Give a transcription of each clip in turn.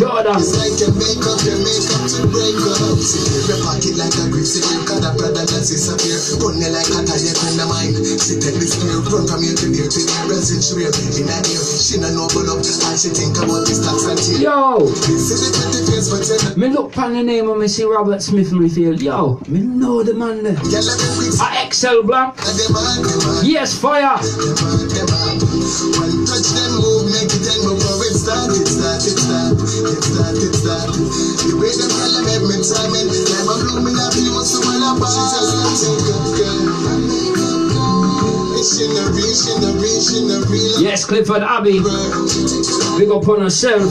Jordan. It's like your makeup to break up. See every pocket like a grip. See you got a brother that disappear. Run me like a tire friend of mine. She take this spear, run from here to there. To the resin she wear. In a ear, she no noble up. And she think about this tax and tear. Yo! This is the 20 face for 10. Me look pan the name of me see Robert Smith and me feel, yo, me know the man there. I Excel Black. Yes, fire. One touch them move, make it and move for it start. The way them yell make me time and never blooming up you want to run up. She just yes, Clifford Abbey. Big up on herself.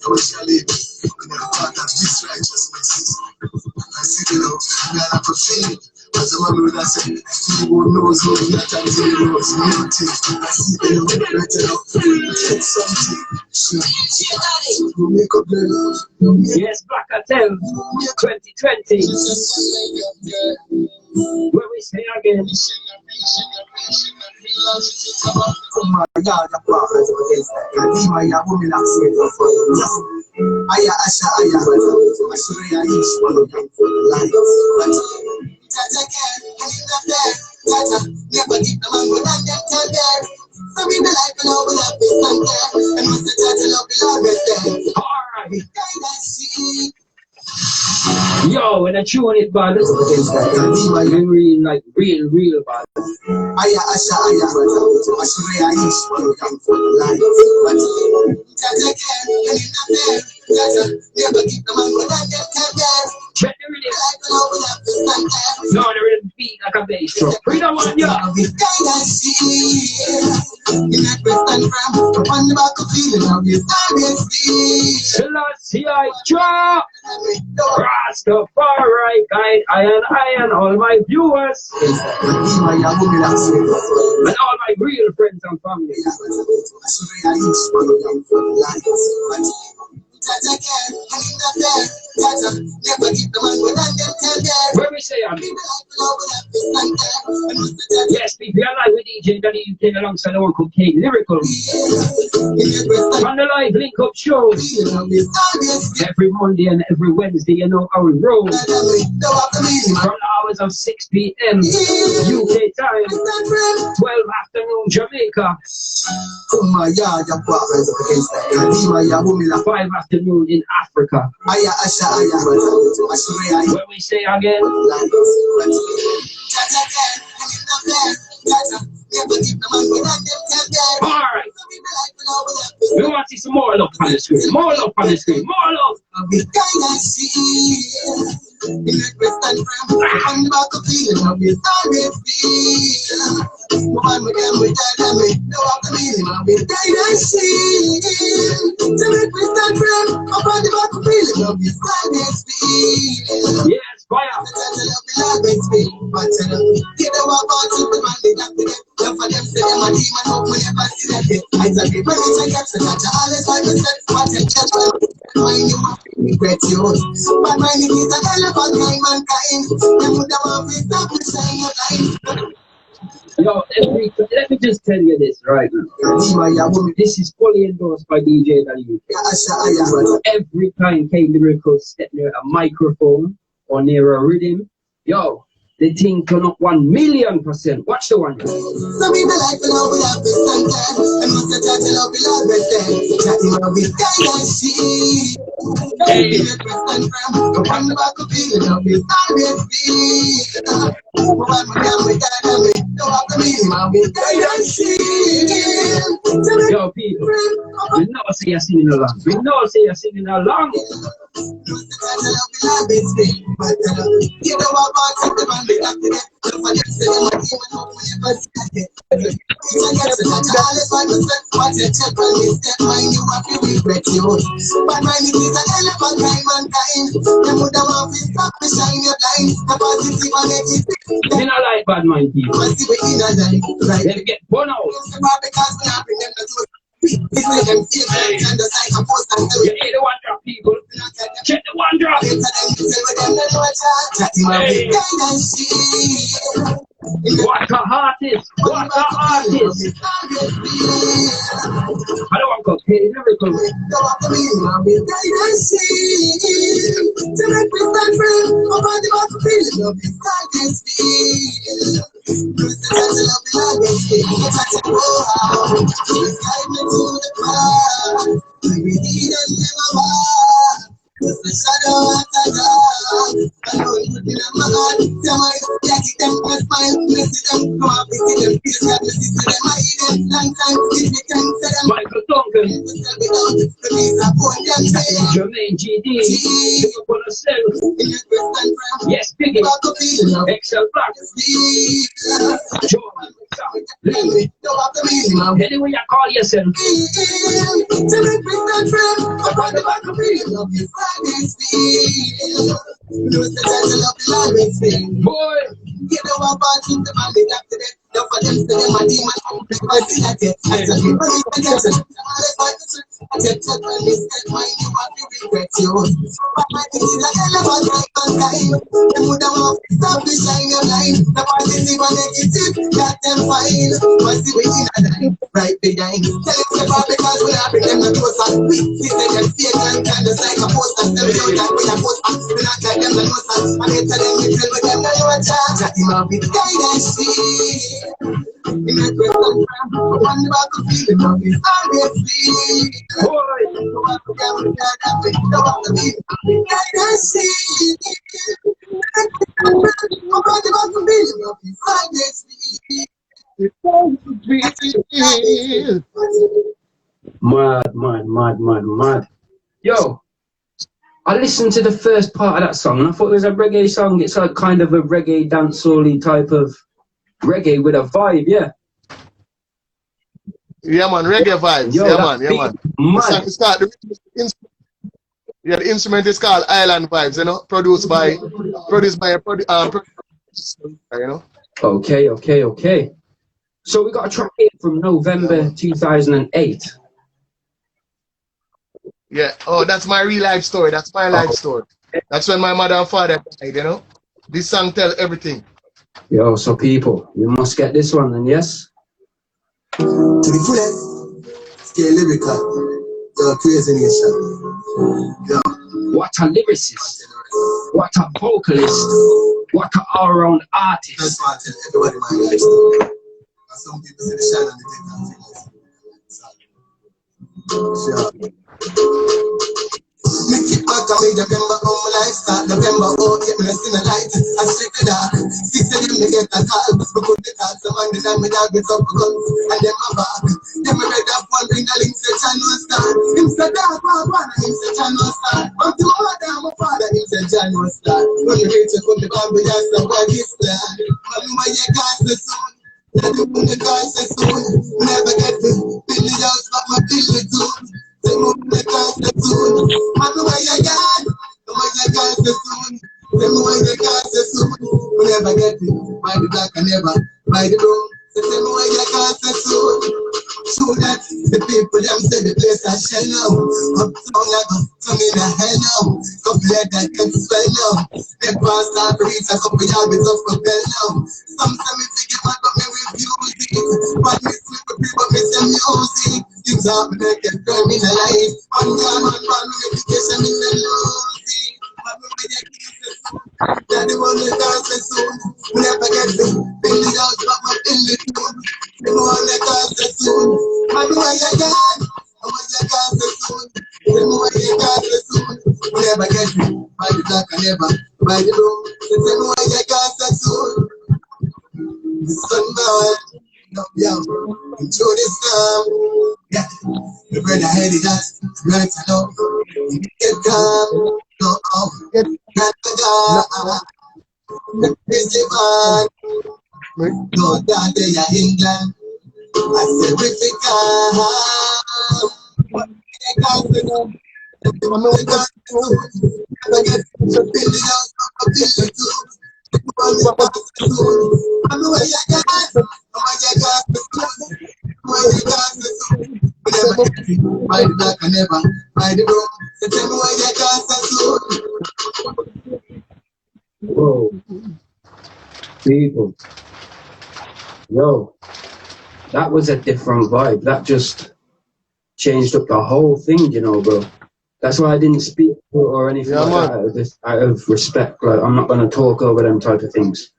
I wish I lived in a part of this righteousness. I see the love, I could feel it. As a man would have said, who knows who not until he knows music. I see the love, better love, get something. Who make up the love. Yes, Black Hotel 2020. Where we say again. Yo, when I tune it bad, real, like real bad. Check the rhythm. No, the rhythm beat like a bass drum. Bring that one, yeah. Selassie, I drop. Rastafari, guide, iron, all my viewers. And all my real friends and family. Where we say I'm yes, people are live with DJ WK alongside our Uncle K Lyrical. On the live link up shows every Monday and every Wednesday, you know how we roll. From the hours of 6 p.m. UK time, 12 afternoon Jamaica. 5 afternoon in Africa. Where we say again. Alright. We want to see some more love on the screen. More love on the screen. More love. Yes, fire. Yo, let me just tell you this right now. This is fully endorsed by DJ W. Every time K Lyrical step near a microphone or near a rhythm, yo, the thing turn up 1,000,000%. Watch the one. Hey. Yo, people, we know say you're singing along. We know say you're singing along. You know about the man, they got to get the financial money, but my name is an elephant, mankind. Them would have want to stop me shine your blind. The positive and negative. They not like bad mind people. They get born out. You hear the one drop, people? Check the one drop. Hey. What a artist! What a artist! I don't want to pay lyrical. Michael Duncan, Jermaine GD, yes, Biggie, Excel Black, anyway you call yourself. Boy, you know about the man after that. For them to them a demon, I see that yet. I said, people need to get it. I said, check my mistake, mind you have to regret you. But my thing is like elephant, mankind. Them would have want to stop me shine your line. The positive and negative, got them fine. But see we in a line, right behind. Tell them step out because we are bring them the closer. We see them fake and kind of like a poster. Tell me that we are poster. We not like them the closer. And they tell them we tell them no you a charge. That him out with guidance. In a question, one about the feeling of his obviously. Mad. Yo, I listened to the first part of that song and I thought it was a reggae song. It's like kind of a reggae dancehall type of reggae with a vibe, yeah. Yeah, man, reggae vibes. Yo, yeah, man. The instrument is called Island Vibes, you know, produced by you know. Okay. So we got a track here from November 2008. Yeah. Oh, that's my real life story. That's my life story. That's when my mother and father died, you know. This song tells everything. Yo, so people, you must get this one then, yes? To the fullest, stay lyrical. You're crazy nation. Yo. What a lyricist. What a vocalist. What an all-round artist. That's why I tell everybody my life story. Some people say the shine and they take that. Make it back and make November on my life start. November, oh, get me in the light. I strip the dark. Six of them, they get a call. Because they talk some man, they done me dog with up guns. And them a back. Them a red up one ring, the link say channel star. Him say dark, one, and him say channel star. I'm to my mother, my father, him say channel star. When you reach it, come the band, we just a one this plan. Man, my you can't say soon. Let them put the car say soon. We never get to build the house, but my build it too. They move the cars the soon. Man, why you got? Why you got the soon? They move the cars the soon. We never get it. By the black and never by the brown. They tell me why you got the soon. So that the people them say the place I shall know. Up tongue I go tongue in the hell now. Couple let that can spell now. They pass that reach a couple yards of propel now. Some say me figure man but me refuse it. But me sleep with people me say music. Things happen that can turn me in a life. One time man education in the losing. But me with the kisses. That the one that dance the soon. We never get the build it out but my build it soon. The one that dance the soon. Man why you got? Why you got the soon? The more you got the soon. We never get it. By the black and never by the room. The more you got the soon. The sun gone. Yeah, into the sun. Yeah, the brother headed that right now. You get calm. Busy man, no that they are England. I said, if it Whoa, people, yo, that was a different vibe. That just changed up the whole thing, you know, bro. That's why I didn't speak or anything like that out of respect. Like, I'm not going to talk over them type of things.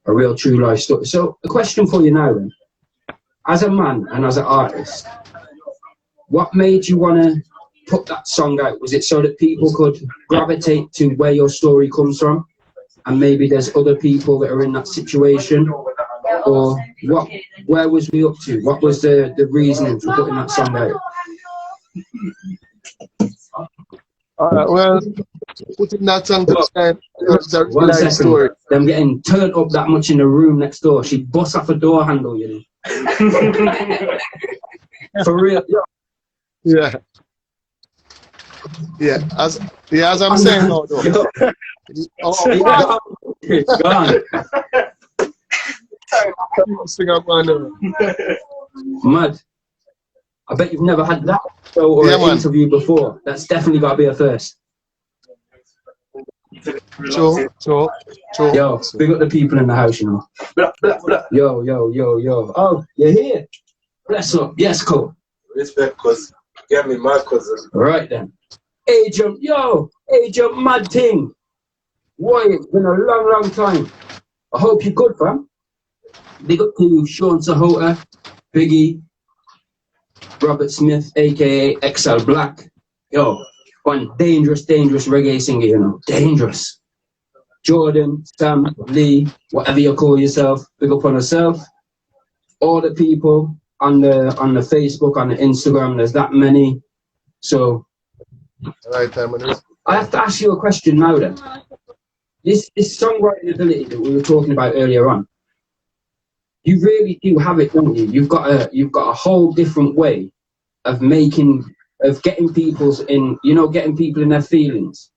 A real true life story. So, a question for you now then. As a man and as an artist, what made you want to put that song out? Was it so that people could gravitate to where your story comes from? And maybe there's other people that are in that situation? Or what? Where was we up to? What was the reasoning for putting that song out? Well, putting that song to the One second. Story. Them getting turned up that much in the room next door. She busts off a door handle, you know. For real. Yeah. Yeah. As I'm saying now, though. Gone. Mad. I bet you've never had that show or an interview before. That's definitely got to be a first. Sure. Yo, big up the people in the house, you know. Yo. Oh, you're here. Bless up. Yes, cool. Respect, cause get me my cousin. Right then. Agent, mad thing. Boy, it's been a long time. I hope you're good, fam. Big up to Sean Sahota, Biggie, Robert Smith, aka XL Black. Yo, one dangerous reggae singer, you know. Dangerous. Jordan, Sam, Lee, whatever you call yourself, big up on yourself. All the people on the Facebook, on the Instagram, there's that many. So I have to ask you a question now then. This songwriting ability that we were talking about earlier on, you really do have it, don't you? You've got a whole different way of getting people in their feelings.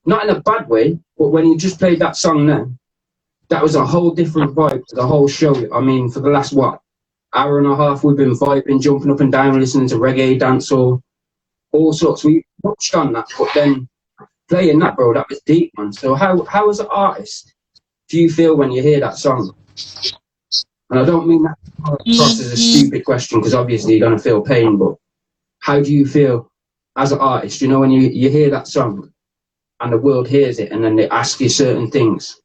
Not in a bad way, but when you just played that song then, that was a whole different vibe to the whole show. I mean, for the last, hour and a half, we've been vibing, jumping up and down, listening to reggae, dancehall, all sorts. We touched on that, but then playing that, bro, that was deep, man. So how as an artist do you feel when you hear that song? And I don't mean that across as a stupid question, because obviously you're going to feel pain, but how do you feel as an artist? You know, when you hear that song and the world hears it and then they ask you certain things?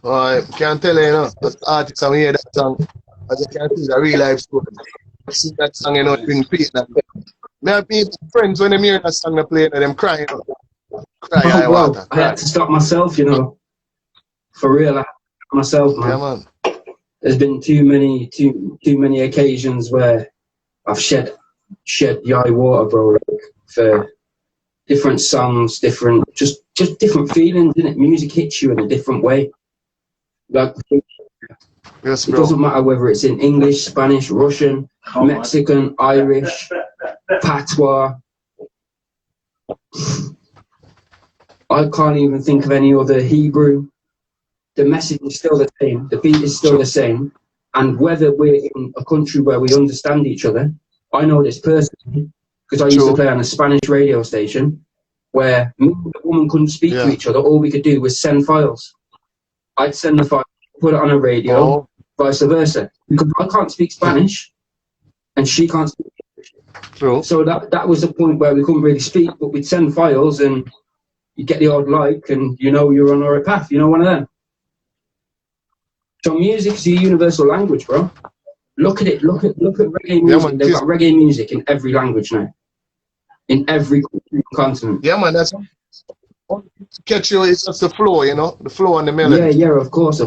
I can't tell you, as an artist, when you hear that song, as you can see, it's a real life story. I see that song, you know, it brings peace. Me have people, friends, when they hear that song they play, them crying. Cry, water. I had to stop myself, you know. For real, I had to stop myself, man. Yeah, man. There's been too many occasions where I've shed the eye water, bro, like, for different songs, just different feelings, innit? Music hits you in a different way. Like, yes, it doesn't matter whether it's in English, Spanish, Russian, Mexican, Irish, patois. I can't even think of any other Hebrew. The message is still the same. The beat is still the same. And whether we're in a country where we understand each other, I know this personally, because I used to play on a Spanish radio station where me and the woman couldn't speak to each other. All we could do was send files. I'd send the file, put it on a radio, vice versa. Because I can't speak Spanish and she can't speak English. True. So that was the point where we couldn't really speak, but we'd send files and you get the odd like and you know you're on the right path. You know, one of them. So music's a universal language, bro. Look at it. Look at reggae music. Man, they've got reggae music in every language now. In every continent. Yeah, man, that's catch you, it's just the flow, you know, the flow and the melody. Yeah, of course.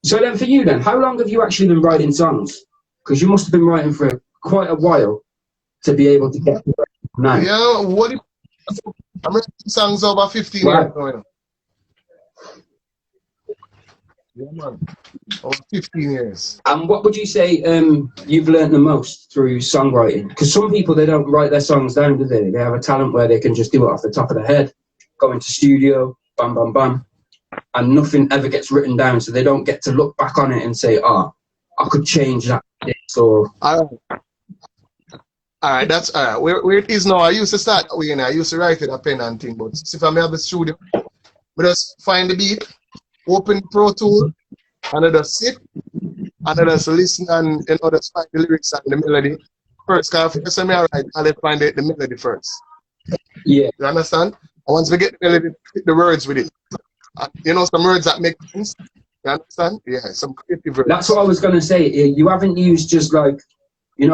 So then for you then, how long have you actually been writing songs? Because you must have been writing for quite a while to be able to get to Nice. Yeah, what if I'm writing songs over 15 Right. years now, you know? Yeah, man. Over 15 years. And what would you say you've learned the most through songwriting? Because some people, they don't write their songs down, do they? They have a talent where they can just do it off the top of their head, go into studio, bam, bam, bam, and nothing ever gets written down, so they don't get to look back on it and say, oh, I could change that. So, All right, that's all right. Where it is now, I used to start that way, you know. I used to write with a pen and thing, but if I'm at the studio, we just find the beat, open the Pro Tool, and I just sit, and I just listen and just find the lyrics and the melody first. Because first time I write, I let find the melody first. yeah. You understand? And once we get the melody, fit the words with it. And, some words that make sense. You understand? Yeah, some creative words. That's what I was going to say. You haven't used just like,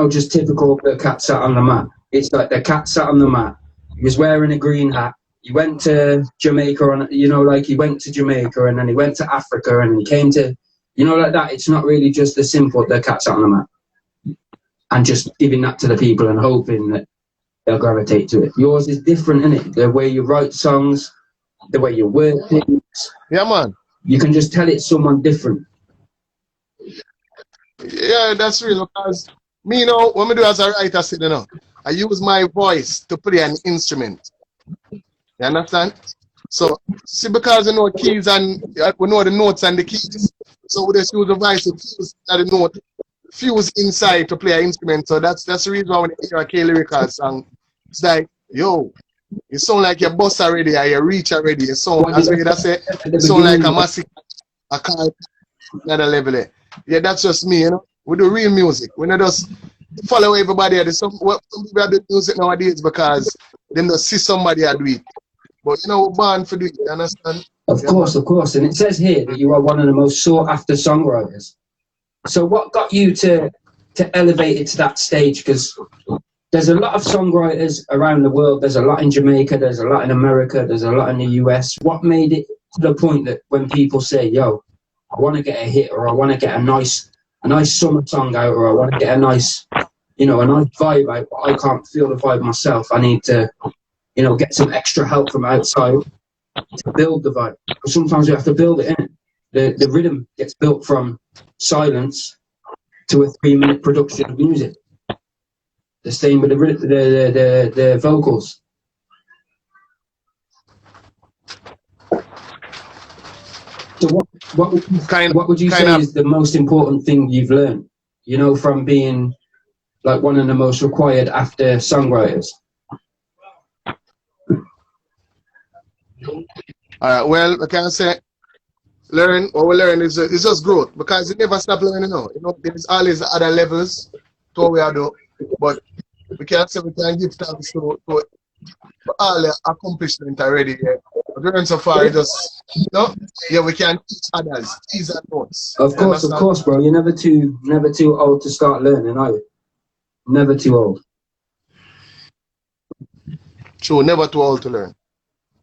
just typical the cat sat on the mat. It's like the cat sat on the mat. He was wearing a green hat. He went to Jamaica he went to Jamaica and then he went to Africa and he came to, like that. It's not really just the simple, the cat sat on the mat. And just giving that to the people and hoping that they'll gravitate to it. Yours is different, isn't it? The way you write songs, the way you word things. Yeah, man. You can just tell it's someone different. Yeah, that's real. Because me, when I do as a writer, I use my voice to play an instrument. You understand? So, see, because keys and we know the notes and the keys, so we just use the voice to fuse the note, fuse inside to play an instrument. So that's the reason why when you hear a K-lyrical song, it's like, yo, you sound like your boss already or your reach already. You sound, as we say, you sound like a massive, a car, another level there. Yeah, that's just me, We do real music. We not just follow everybody. Some people do music nowadays because they just see somebody do it. But we're born for doing it, you understand? Of course. And it says here that you are one of the most sought after songwriters. So what got you to elevate it to that stage? Because there's a lot of songwriters around the world. There's a lot in Jamaica. There's a lot in America. There's a lot in the US. What made it to the point that when people say, yo, I want to get a hit or I want to get a nice summer song out or I want to get a nice vibe out, but I can't feel the vibe myself. I need to, get some extra help from outside to build the vibe. But sometimes you have to build it in. The rhythm gets built from silence to a 3-minute production of music. The same with the vocals. So what would you say is the most important thing you've learned, from being like one of the most required after songwriters? All right, well, I can say what we learn is just growth because you never stop learning now. There's always other levels to what we are doing, but we can't say we can give thanks to all the accomplishment already. Yeah. We've learned so far, just, we can teach others, teach and notes. Of course, bro. You're never too old to start learning, are you? Never too old. True, never too old to learn.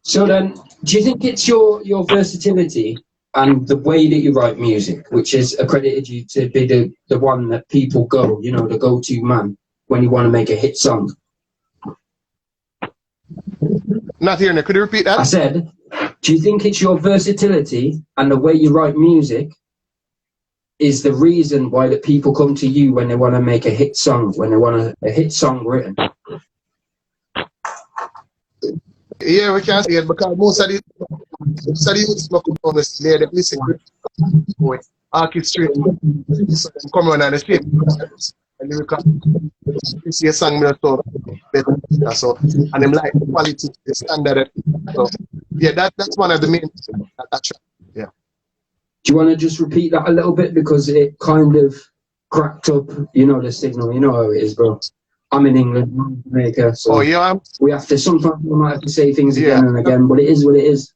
So then, do you think it's your versatility and the way that you write music, which has accredited you to be the one that people go, the go-to man when you want to make a hit song? Not hearing it. Could you repeat that? I said, do you think it's your versatility and the way you write music is the reason why that people come to you when they want to make a hit song, when they want a hit song written? Yeah, we can see it because most of the youths come on the stage, they listen to orchestrate, so they come on and they say, and you see a song so and them like the quality, the standard. So yeah, that's one of the main things that attract. Yeah. Do you want to just repeat that a little bit because it kind of cracked up, the signal, how it is, bro. I'm in England, I'm in Jamaica, so we have to, sometimes we might have to say things again and again, but it is what it is.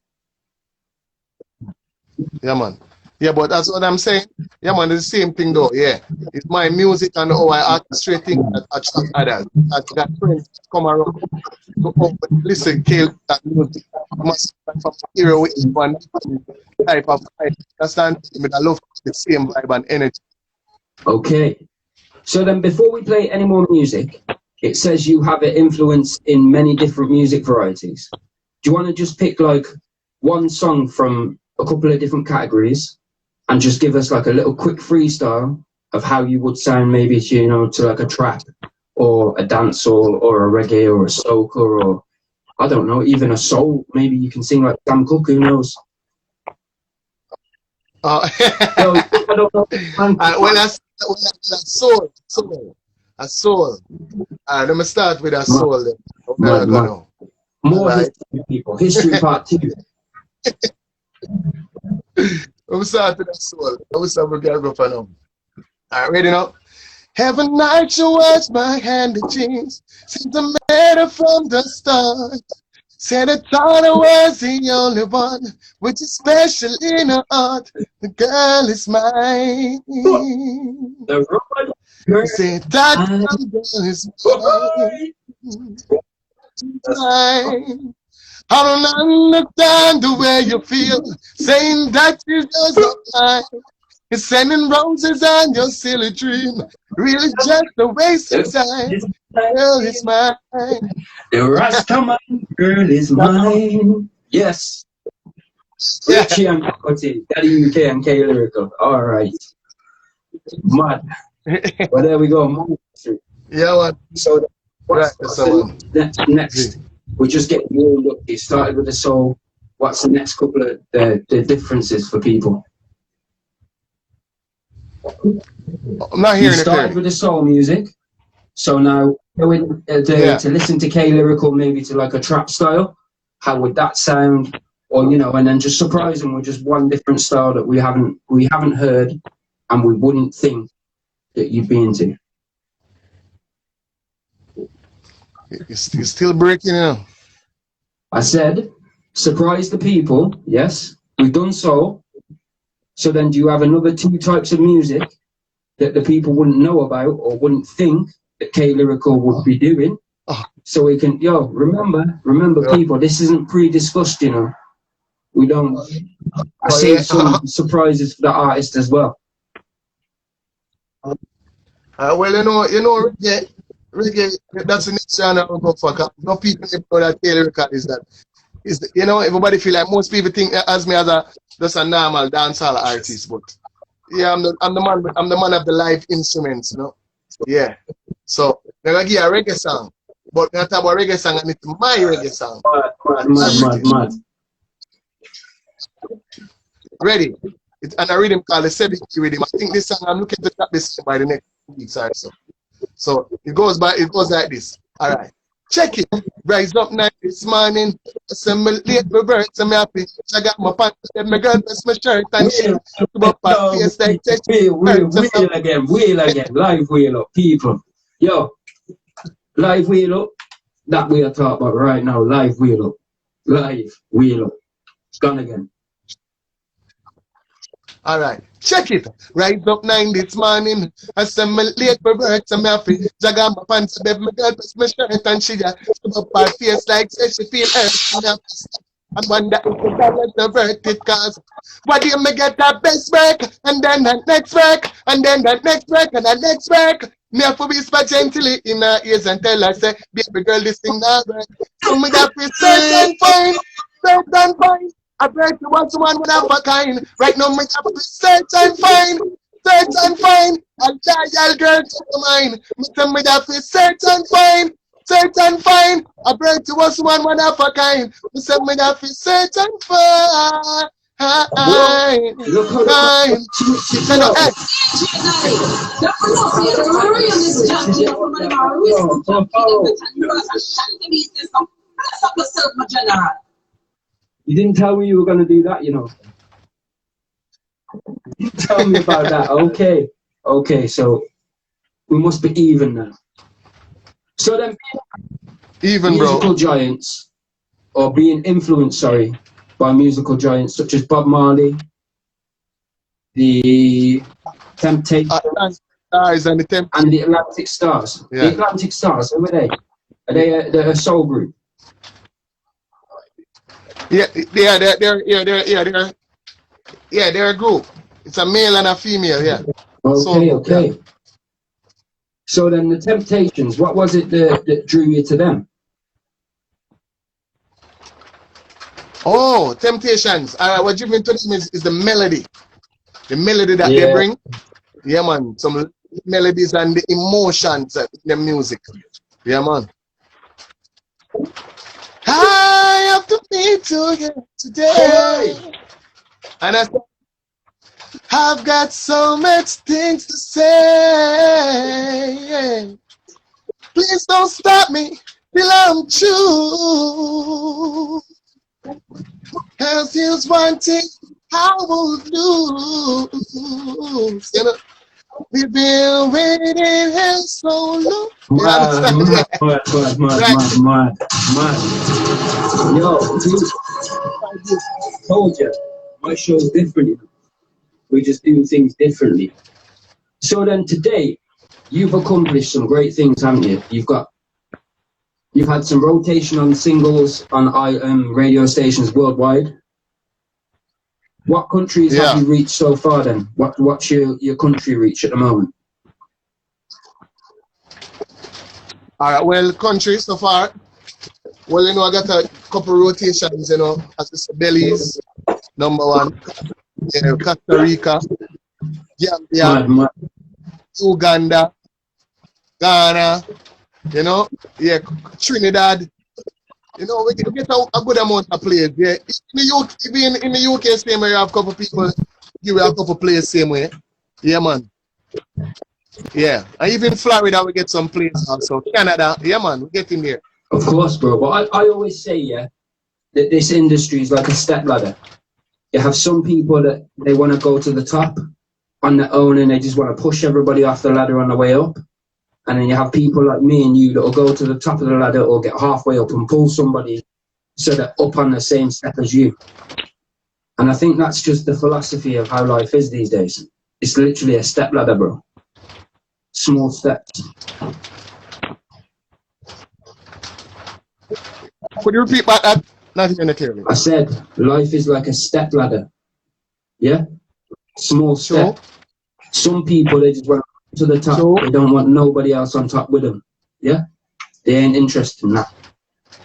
Yeah, man. Yeah, but that's what I'm saying. Yeah, man, it's the same thing though, yeah. It's my music and how I orchestrate things that attract others. That friends come around to listen, kill that music. I must from hero with one type of vibe. Understand? I love the same vibe and energy. Okay. So then before we play any more music, it says you have an influence in many different music varieties. Do you want to just pick like one song from a couple of different categories and just give us like a little quick freestyle of how you would sound maybe to, you know, to like a trap or a dance or a reggae or a soca or I don't know, even a soul. Maybe you can sing like Sam Cooke, who knows? Oh. Yo, I don't know. Well, a soul. Let me start with a soul then. More right. history, people. History part 2. Let me start with a soul. Let me start with a for now. Alright, ready now? Every night you wash my hand in jeans. Seems I made it from the start. Said I thought I was the only one, which is special in her heart. The girl is mine. The road girl. Say that girl is mine. I don't understand the way you feel, saying that you just not mine. You're sending roses on your silly dream, really just a waste of time. Girl is mine. The Rastaman girl is mine. Yes. Yeah. Richie and Coty, Daddy UK and K Lyrical. All right. Mad. But there we go. Yeah, what? So, Right, next? We just get warmed up. You started with the soul. What's the next couple of the differences for people? I'm not hearing you started with the soul music, so now going to listen to K Lyrical, maybe to like a trap style. How would that sound? Or, you know, and then just surprise them with just one different style that we haven't heard, and we wouldn't think that you'd be into. You're still breaking out. I said, surprise the people. Yes, we've done soul. So then, do you have another 2 types of music that the people wouldn't know about or wouldn't think that K Lyrical would be doing? So we can, remember, people, this isn't pre-discussed, you know. We don't. I see some surprises for the artist as well. Well, you know, reggae. That's the next channel I go for. No people know that K Lyrical is that. You know, everybody feel like most people think as me as just a normal dancehall artist, but yeah, I'm the man of the live instruments, you know. Yeah. So I'm gonna give you a reggae song, but I'm talk about reggae song and it's my reggae song. Mad. Ready? It's and a rhythm called the 70 rhythm. I think this song I'm looking to drop this by the next week or so. So it goes like this. All right. Check it. Rise up night this morning. Assemble late my birds. I'm happy. I got my pants. My girl bless my shirt and she up her face like wheel again. Live wheel up, people. Yo, live wheel up. That we are talking about right now. Live wheel up. Live wheel up. It's gone again. All right, check it. Rise up 9 this morning. Assemble late for work. I'm happy. Jagga my pants. My girl bless my shirt and she up her face like she feel hurt. I wonder if the balance the work it cause. What do you me get that best work? And then that next work. And then that next work. And that next work. Me have to whisper gently in her ears and tell her, say, baby girl, this thing not work. So me got to search and find. I bet you want someone with a kind. Right now, me have to search and find. A loyal girl to mine. Me have to search and find. I bet you want someone with a kind. Me have to search and find. You didn't tell me you were going to do that, you know. You didn't tell me about that. Okay, so we must be even now. So then, even musical giants, or being influenced, by musical giants such as Bob Marley, the Temptations, and the Atlantic Stars. Yeah. The Atlantic Stars, who are they? Are they a soul group? They're a group. It's a male and a female, yeah. Okay. So then the Temptations, what was it that drew you to them? Oh, Temptations. All right, what drew me to them is the melody. The melody that they bring. Yeah, man. Some melodies and the emotions in the music. Yeah, man. I have to be to you today. And I said, I've got so much things to say. Please don't stop me till I'm true. Else here's one thing I will do. You know, we've been waiting here so long. Mad. Yo, told you, my show's different. You know? We just do things differently. So then today, you've accomplished some great things, haven't you? You've had some rotation on singles on radio stations worldwide. What countries have you reached so far then? What's your country reach at the moment? All right, well, country so far. Well, you know, I got a couple rotations, you know, as it's Belize, #1, Costa Rica, Gambia, Uganda, Ghana, you know, Trinidad. You know, we get a good amount of players. Yeah, in the UK, same way, you have a couple people give you a couple players same way. Yeah, man. Yeah, and even Florida, we get some players also. Canada, yeah, man, we get in there. Of course, bro. But I always say, that this industry is like a step ladder. You have some people that they want to go to the top on their own and they just want to push everybody off the ladder on the way up. And then you have people like me and you that will go to the top of the ladder or get halfway up and pull somebody so they're up on the same step as you. And I think that's just the philosophy of how life is these days. It's literally a step ladder, bro. Small steps. Could you repeat back that? Not even clearly. I said life is like a step ladder. Yeah? Small step. Sure. Some people, they just want to the top. Sure. They don't want nobody else on top with them. Yeah? They ain't interested in that.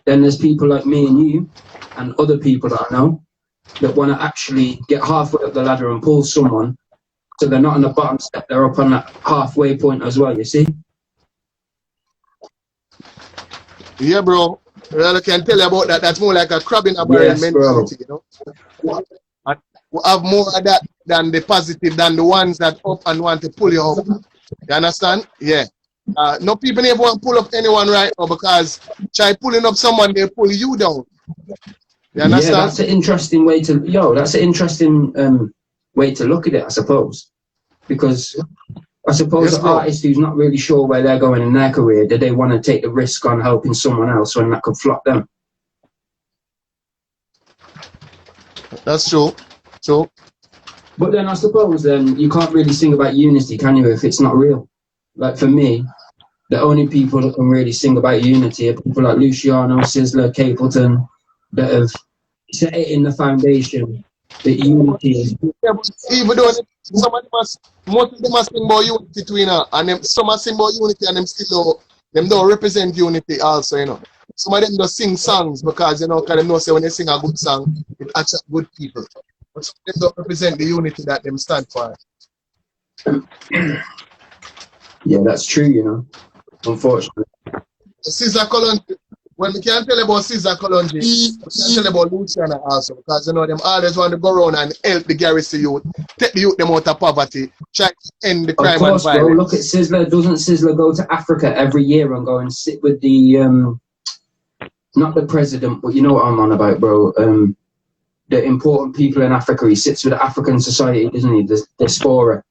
Then there's people like me and you and other people that I know that want to actually get halfway up the ladder and pull someone so they're not on the bottom step, they're up on that halfway point as well, you see? Yeah, bro. Well, I can tell you about that. That's more like a crab in a barrel mentality, you know? And we have more of that than the positive, than the ones that up and want to pull you up. You understand? Yeah. No people ever want to pull up anyone right now because try pulling up someone, they pull you down. You understand? Yeah, that's an interesting way to, that's an interesting way to look at it, I suppose. Because I suppose an artist who's not really sure where they're going in their career, do they want to take the risk on helping someone else when that could flop them? That's true. So, but then I suppose then you can't really sing about unity, can you, if it's not real? Like for me, the only people that can really sing about unity are people like Luciano, Sizzler, Capleton, that have set it in the foundation that unity is. Yeah, but even though some of them most of them are sing about unity too, you know, and them, some are sing about unity and them still don't represent unity also, you know. Some of them just sing songs because, you know, because they know say when they sing a good song, it attracts good people. But some of them don't represent the unity that them stand for. Yeah, that's true, you know, unfortunately. Caesar Colonji, when we can't tell about Caesar Colonji, we can tell about Luciano also, because you know them always want to go around and help the garrison youth, take the youth them out of poverty, try to end the crime and violence. Bro, look at Sizzler. Doesn't Sizzler go to Africa every year and go and sit with the not the president, but you know what I'm on about, bro? The important people in Africa. He sits with the African society, doesn't he? The diaspora,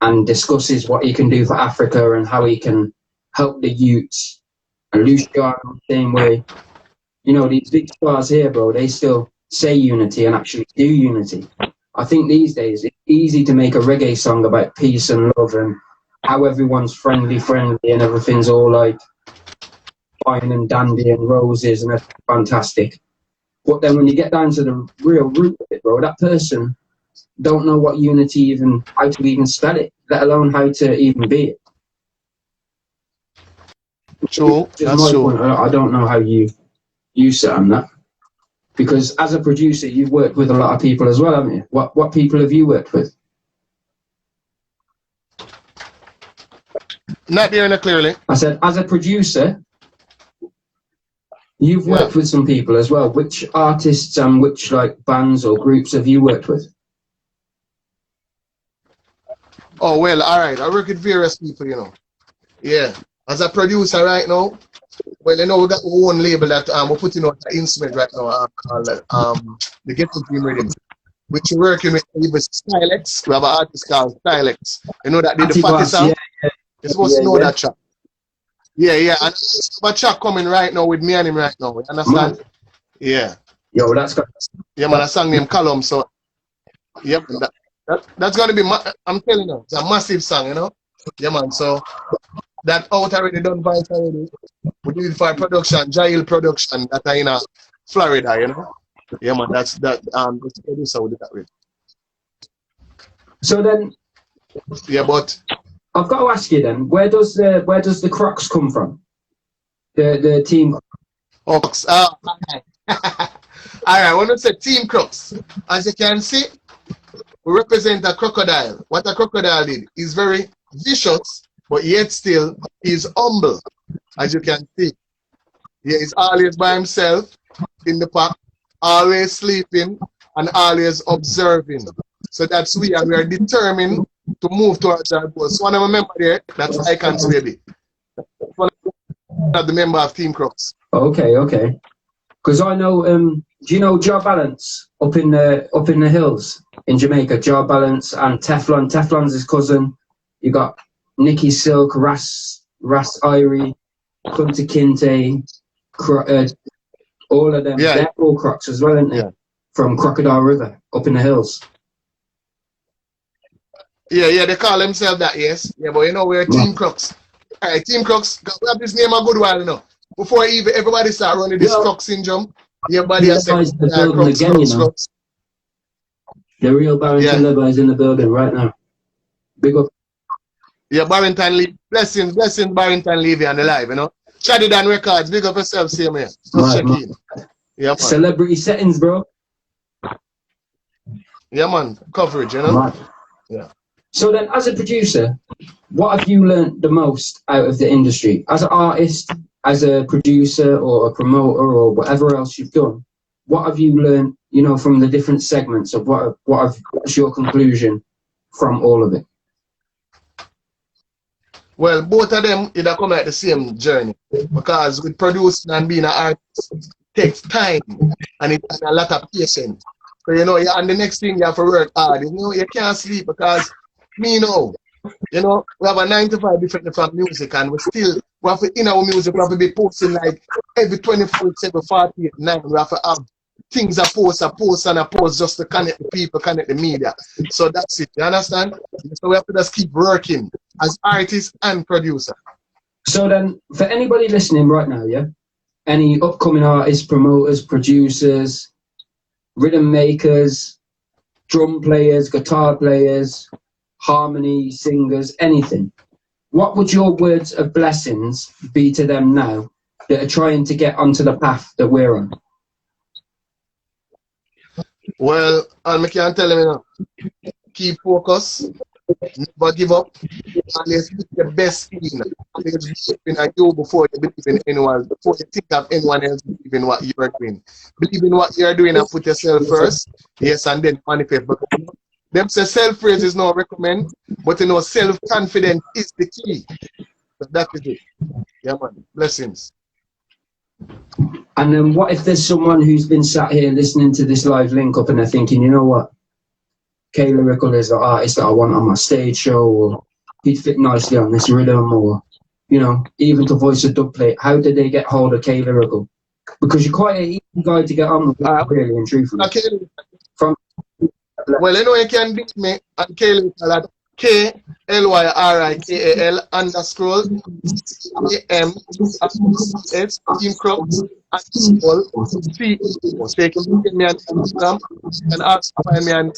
and discusses what he can do for Africa and how he can help the youths. And Luciano, same way. You know, these big stars here, bro, they still say unity and actually do unity. I think these days it's easy to make a reggae song about peace and love and how everyone's friendly and everything's all like fine and dandy and roses and everything fantastic. But then when you get down to the real root of it, bro, that person don't know what unity even, how to even spell it, let alone how to even be it. True, that's true. I don't know how you sit on that. Because as a producer, you've worked with a lot of people as well, haven't you? What people have you worked with? Not hearing it clearly. I said, as a producer, you've worked with some people as well. Which artists and which like bands or groups have you worked with? Oh, well, all right. I work with various people, you know. Yeah. As a producer right now, well, you know, we got our own label that we're putting out an instrument right now called the Get to Dream Rhythm, which we're working with even Stylex. We have an artist called Stylex. You know that did the Fatty song? Yeah. You're supposed to know that track. Yeah. And there's a track coming right now with me and him right now. You understand? Man. Yeah. Yo, that's got... Yeah, man, a song named Column. So, yep, that's going to be, I'm telling you, it's a massive song, you know? Yeah, man, so that out already done by already. We did it for production, Jail production, that are in Florida, you know? Yeah, man, that's the producer we did that with. So then... Yeah, but... I've got to ask you then, where does the Crocs come from? The team... Oh, Crocs. All right, when we say Team Crocs, as you can see, we represent a crocodile. What a crocodile did is very vicious, but yet still is humble, as you can see. He is always by himself in the pack, always sleeping and always observing. So that's we, and we are determined to move towards our goals. So one of my members there, that's Icon's baby. One of the member of Team Crocs. Okay. Because I know, do you know Jar Balance up in the hills in Jamaica? Jar Balance and Teflon. Teflon's his cousin. You got Nicky Silk, Ras Irie, Kunta Kinte, all of them. Yeah. They're all Crocs as well, aren't they? Yeah. From Crocodile River up in the hills. Yeah, they call themselves that, yes. Yeah, but you know, we're Team Crocs. All right, Team Crocs, we have this name a good while, you know. Before even everybody start running this Croc syndrome, everybody has said, Crocs. The real Barrington Lever is in the building right now. Big up. Yeah, Barrington Levy. Blessings, Barrington Levy and the live, you know. Shadidan Records, big up yourself, same here. Just check in. Yeah, man. Celebrity settings, bro. Yeah, man. Coverage, you know. Right. Yeah. So then, as a producer, what have you learned the most out of the industry? As an artist, as a producer or a promoter or whatever else you've done, what have you learned, you know, from the different segments of what's your conclusion from all of it? Well, both of them either come at the same journey, because with producing and being an artist, it takes time and it has a lot of patience. So, you know, and the next thing you have to work hard. You know, you can't sleep because me know, you know, we have a 9 to 5 different from music, and we have to, in our music, we have to be posting like every 24, 7, 48, 9. We have to have things a post just to connect the people, connect the media. So that's it, you understand? So we have to just keep working as artists and producer. So then, for anybody listening right now, yeah, any upcoming artists, promoters, producers, rhythm makers, drum players, guitar players, harmony singers, anything, what would your words of blessings be to them now that are trying to get onto the path that we're on? Well, I can tell them, you know, keep focus, never give up, always pick the best in. Always believe in you before you believe in anyone, before you think of anyone else believe in what you're doing. Believe in what you're doing and put yourself first, yes, and then manifest. But them say self-praise is not recommend, but you know, self-confidence is the key. So that is it. Yeah, man. Blessings. And then what if there's someone who's been sat here listening to this live link up and they're thinking, you know what, K-Lyrical is the artist that I want on my stage show, or he'd fit nicely on this rhythm, or, you know, even to voice a dub plate. How did they get hold of K-Lyrical? Because you're quite an easy guy to get on with, really and truthfully. Okay. Well, you know, you can beat me at K-Lyrical at KLYRIKAL underscore AMS Team Crocs underscore C. So you can look me on Instagram and also find me on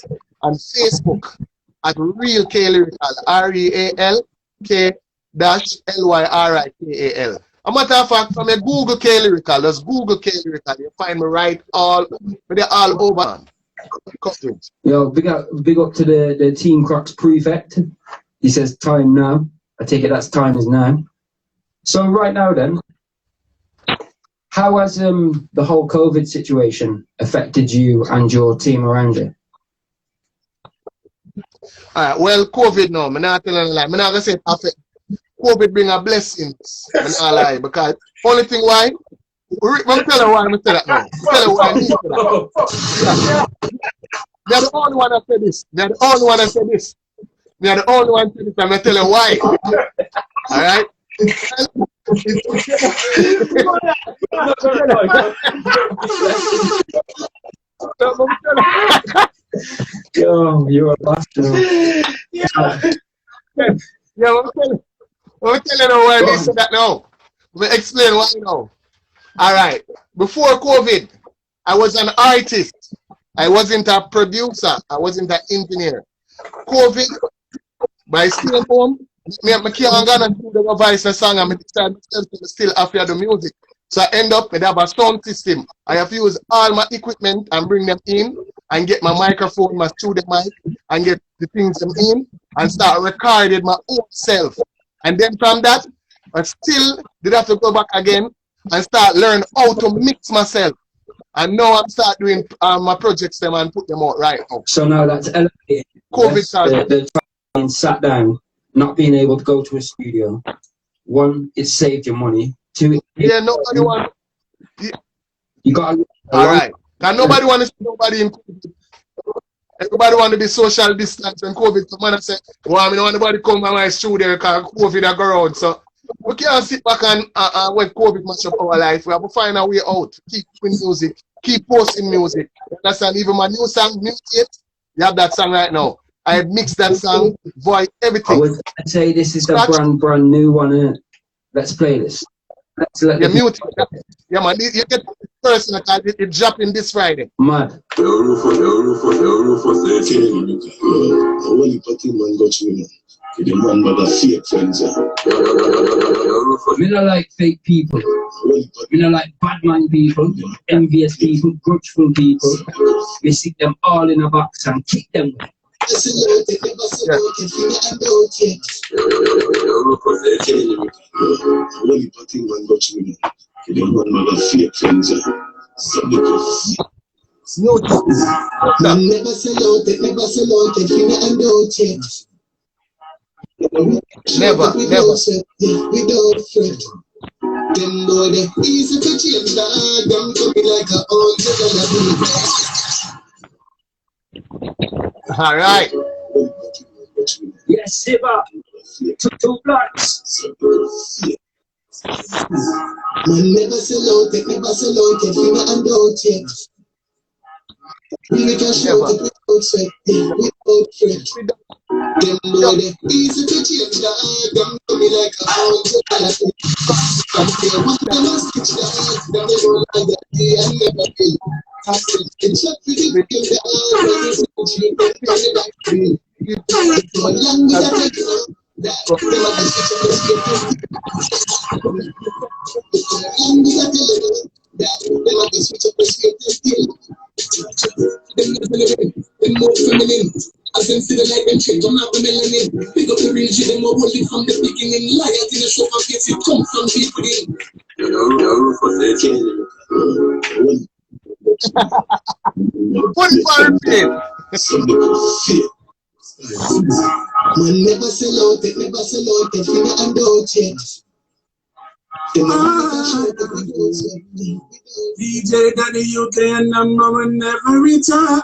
Facebook at Real K Lyrical, REALK-LYRIKAL. A matter of fact, from a Google K Lyrical, just Google K Lyrical, you find me right all, but they're all over. Yo, big up to the Team Crocs prefect. He says time now. I take it that's time is now. So right now then, how has the whole COVID situation affected you and your team around you? Alright, well, COVID no, I'm not telling a lie. I'm not gonna say it affect. COVID bring a blessings, I'm not lie, because only thing why, I'm telling you why I'm telling that now. I'm telling you why I need that. They're the only one that said this. They're the only one that said this. They're the only one that said this. I'm gonna tell you why. Alright? Yo, you're a bastard. Yeah, I'm telling you why they said that now. Let me explain why now. Alright. Before COVID, I was an artist. I wasn't a producer. I wasn't an engineer. COVID, by staying home, I can't go and do the voice and song and I still after the music. So I end up with have a sound system. I have to use all my equipment and bring them in and get my microphone, my studio mic, and get the things in and start recording my own self. And then from that, I still did have to go back again and start learn how to mix myself. And now I'm start doing my projects them and put them out right now. So now that's elevated. COVID the time sat down, not being able to go to a studio. One, it saved your money. Two, yeah, nobody want. You got. All right. Now nobody want to see nobody in COVID. Everybody want to be social distance and COVID. So man, I say, well, I don't want nobody come to my studio because COVID are go around. So we can't sit back and when COVID match up our life. We have to find a way out. Keep doing music. Keep posting music. That's even my new song, Mutate. You have that song right now. I mixed that song, voice, everything. I would say this is the brand new one. Let's play this. Let's let mute. Yeah, man. You get the person that it dropping this Friday. Mad. Me not like fake people. Me not like bad man people, envious people, grudgeful people. We stick them all in a box and kick them. Never. Them know they easy to change that. Them could be like a old all right. Yes, Siva. Two blocks. Man never sell out, they never sell out, they never and out yet. We can show it without sweat, without fret. Them know they easy to change that. Them could be like a old and they want to stitch that. Them they don't like that day and never be. It's not pretty to kill the old, as them see the light and change, I'm not the melanin. Pick up the real G, them more holy from the beginning. Liars in the show of gets it come from people in. What is my repeat? Man never sell out, they never sell out, they feel and out yet. DJ Daddy UK and number one every time.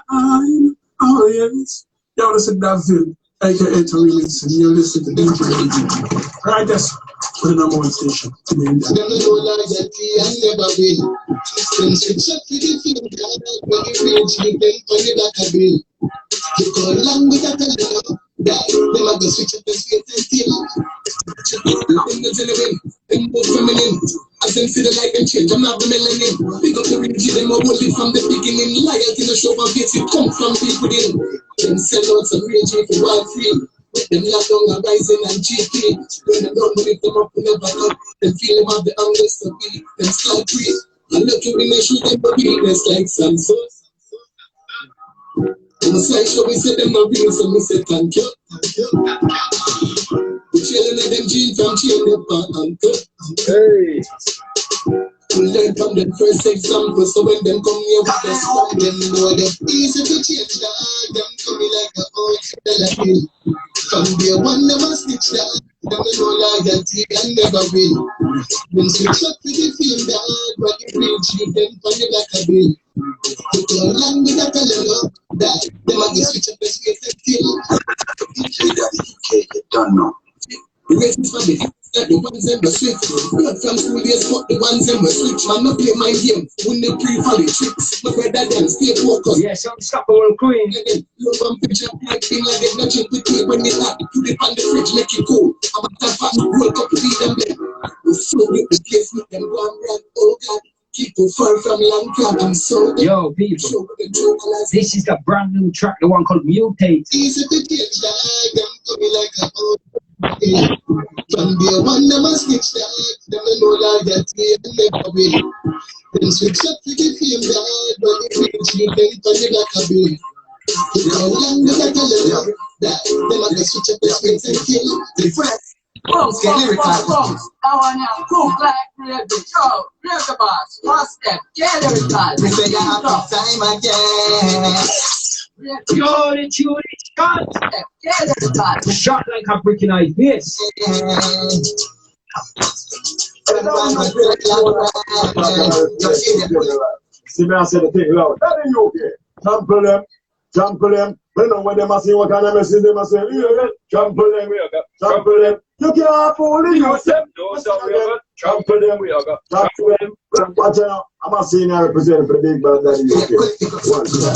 Oh yes. Y'all listen to that film, aka to remix, and you listen to DJ Daddy. Right, that's for the number one station. Them no loyalty and never win. Them switch up to the film, when you reach me, them on the back of bill. You go along with that alone. Them are going to switch up the sweet and still. Them no genuine, them more feminine. As them see the light and change, I'm not the melanin. Pick up the real G, them are holy from the beginning. Liars in the show of gets it come from people in. Them sell out some real G for wild free. Them not down rising and cheeky. When them don't lift them up, never know. Them feel them have the angle to be. Them start free. And look at me, shoot them for weakness like some sauce. In the slideshow, we say them not real, so we say thank you. We chillin' at them jeans from chain up and cut. Hey. We learn from them first example, so when them come here with us, them know them easy to change the heart. Them to me like a old skeleton. From day one, never stitch that. Them know loyalty and never win. When switch up to the field, the hard but the real treat them for you like a bill. Put your land with a calendar, that them are the switch up the space and kill. You don't know. The races for me, that the ones them were swift. Not from school days, but the ones them were switch. Man, no play my game, when they pre-folly tricks. My brother them stay focused. Yes, unstoppable queen. Look on picture, like thing like they nothing with me when they start to put it on the fridge, make it cool. I'm a tough fat, roll up, feed them there. We slow with the place, make them go and run, oh God. People far from long crowd, I'm so good. Yo, people, this is the brand new track, the one called Mutate. Easy to change that, them to me like a old. From day one, them a switch that. Them a know loyalty and never win. Them switch up to the field that. But the reach you them for you like a bill. Now long the like a letter that. Them a go switch up the swings and kill. The friends. Bones, get lyrical. I want to cook like real big. Yo, real the boss. One step, get lyrical. We say you have to time again. Yo, the tune is shot. Get lyrical. Shot like a freaking IPS. See me, I said the thing loud. That ain't okay. Trample them. Trample them. You know when them say what kind of message them say, trample them, trample them. You can't fool yourself. Trample them, trample them. Watch out. I'm a senior representative for the big bad that is okay.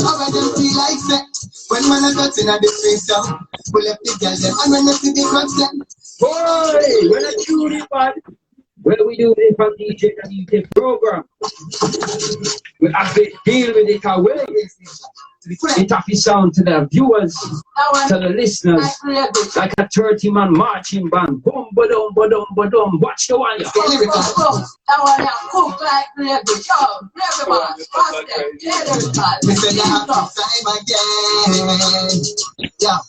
How about them feel like that? When man are touching at the face down, pull up the girl them, and when you see the crunch them. Boy, when I tune it, man. When we do this from DJ and UK program, we have to deal with it away. It have to sound to the viewers, to the listeners, like a 30-man marching band. Boom, ba-dum, ba-dum, ba-dum. Watch the one. I want to cook like real big. Yo, real the boss. One step, get lyrical. We say you have to time again. Yeah.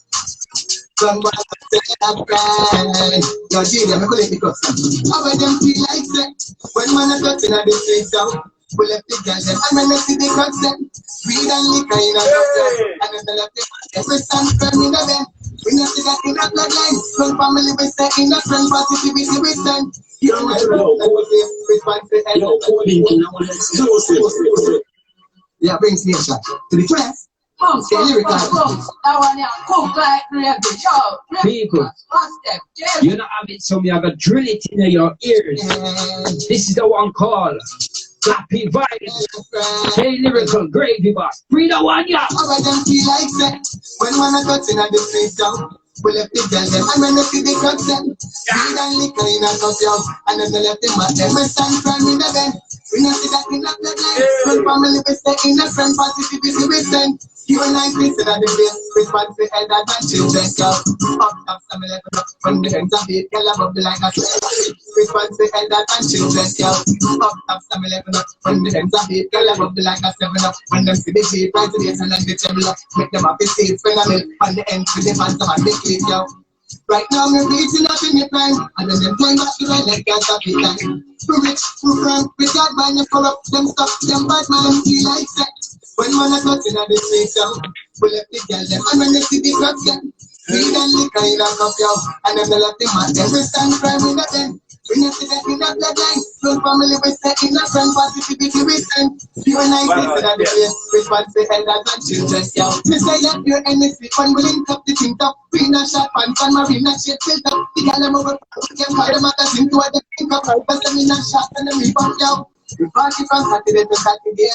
Someone say a friend. Yo, Gina, me call it the custom. How about them feel like that? When man are touching at the face down, pull up the girl them, and when they see the crowd them, weed and liquor in a cup, and then they left them. Every stand firm in the bend. We not see that in a bloodline. From family we say in a friend positivity we send. You don't know response to head. Yeah, brings nation to the press. Bones, get lyrical. I want to cook like real big. Yo, People, one step, get you know have it, so me I got drill it in your ears. This is the one called Happy Vibes. Hey, lyrical gravy boss. Free the one, yeah. How about them feel like that? When man are touching at the face down, pull up the girl them, and when they see the crowd them, weed and liquor in a cup, yo, and then they left them at them, we stand firm in the bend. We not see that in a bloodline. From family we stay in a friend positivity we send. You and I listen at the base, response to elder and children, yo. Up, some level up, from the ends of it, yellow bubble like a response to elder and children, yo. Up, some level up, from the ends of it, yellow bubble like a 7-up. When them see the G, price the and then the table up, make them happy seats, when I'm in, on the end, with the fans, I'm a big kid, yo. Right now, we're reaching up in the prime, and then them going back to the leg, guys, happy time. Too rich, too frank, we got man, you corrupt, them stuff, them bad man, feel like sex. When man are touching at the face down, pull up the girl them, and when they see the crowd them, weed and liquor in a cup, yo, and then they left them at them, we stand firm in the bend. We not see that in that bloodline, from family we stay in a friend positivity we send. You and I listen at the place, response to elders and children, yo. We say that you're NSC, when we link up the thing top, we not shot pants and marina shit built up. The girl them over, them call them at the sink to what they think up, because them in a shot and them leave up, yo. We party from Saturday to Saturday,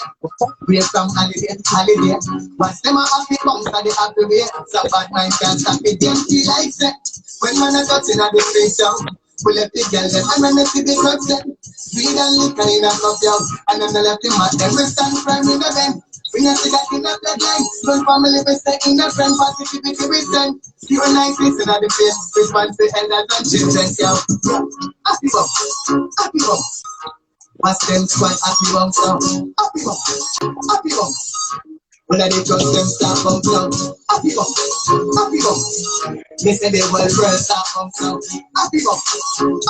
break from holiday to holiday. Once them are happy comes to the happy way, so bad mind can't stop it, them feel like that. When man are touching at the face, yo, pull up the girl them, and when they see the crowd them, weed and liquor in a cup, yo, and then they left them at them, we stand firm in the bend. We We not see that in the bloodline. Don't family we stay in the friend. Positivity we send. You and I listen at the face. Response to elders and children. Yo, happy bump. Happy bump. Ask them squad happy bump sound. Happy bump. Happy bump. When I dey trust them start bump sound. Happy bump. Happy bump. They say they will first start bump sound. Happy bump.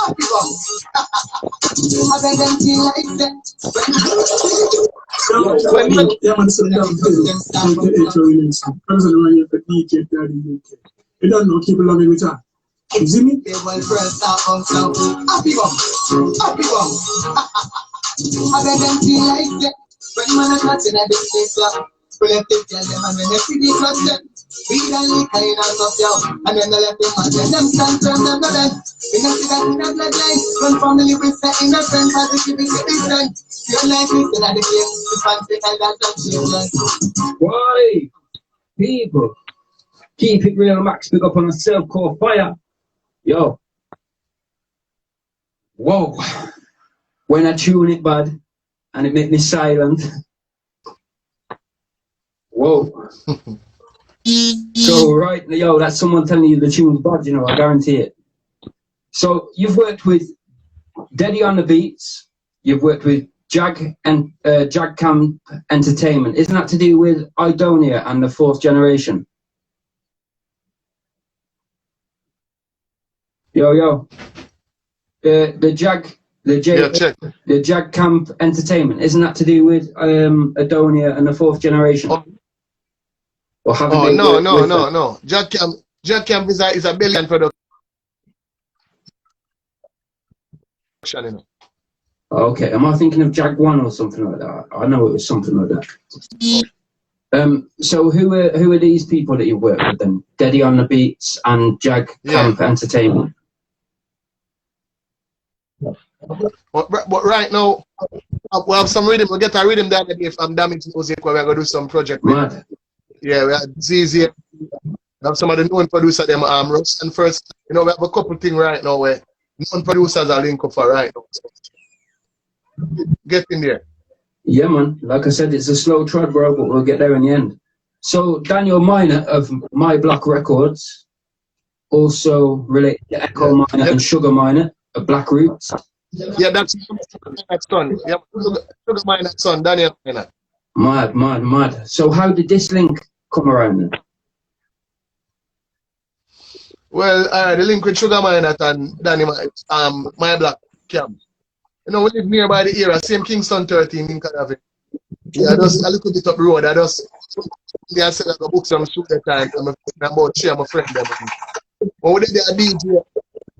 Happy bump. I beg them to like that. Yeah, man, so down to intro release. I'm going to run you for DJ Daddy UK. You don't know, keep loving me time. You see me? They will first start bump sound. Happy bump. Happy bump. I beg them to like that. When man is not in a big place, pull up the tell them and when they see the cluster, we don't lick in our stuff, yo. And then they let them and then them stand firm, them no dead. We don't see that in the bloodline. One family we set in a friend, positivity we send. Your life is in the game, the fancy elders and children. Why? People, keep it real, Max. Pick up on a self-core fire. Yo. Whoa. When I tune it bad and it make me silent. Whoa. So right, yo, that's someone telling you the tune's bad, you know, I guarantee it. So you've worked with Daddy on the Beats, you've worked with Jag and Jag Camp Entertainment. Isn't that to do with Idonia and the Fourth Generation? Yo. The Jag Camp Entertainment, isn't that to do with Idonia and the Fourth Generation? Or no. Jag Camp is a billion production, you know. Okay, am I thinking of Jag 1 or something like that? I know it was something like that. So who are these people that you work with then? Daddy on the Beats and Jag Camp Entertainment. But right now, we have some rhythm. We get a rhythm that day from Damage Music where we're going to do some project with. Mad. Yeah, we have ZZ. We have some of the known producers, them Rust. And first, you know, we have a couple things right now where known producers are linked up for right now. So get in there. Yeah, man. Like I said, it's a slow trot, bro, but we'll get there in the end. So Daniel Miner of My Black Records, also related to Echo Miner and Sugar Miner of Black Roots. Yeah, that's son. Yeah, Sugar Miner's son, Daniel Miner. Mad. So how did this link come around then? Well, the link with Sugar Miner and Danny, My Black Camp. You know, we live nearby the area, same Kingston 13 in Cadaver. Yeah, just a little bit up the road. I just said I got books from Sugar time. I'm about share my friend them. When we did the DJ,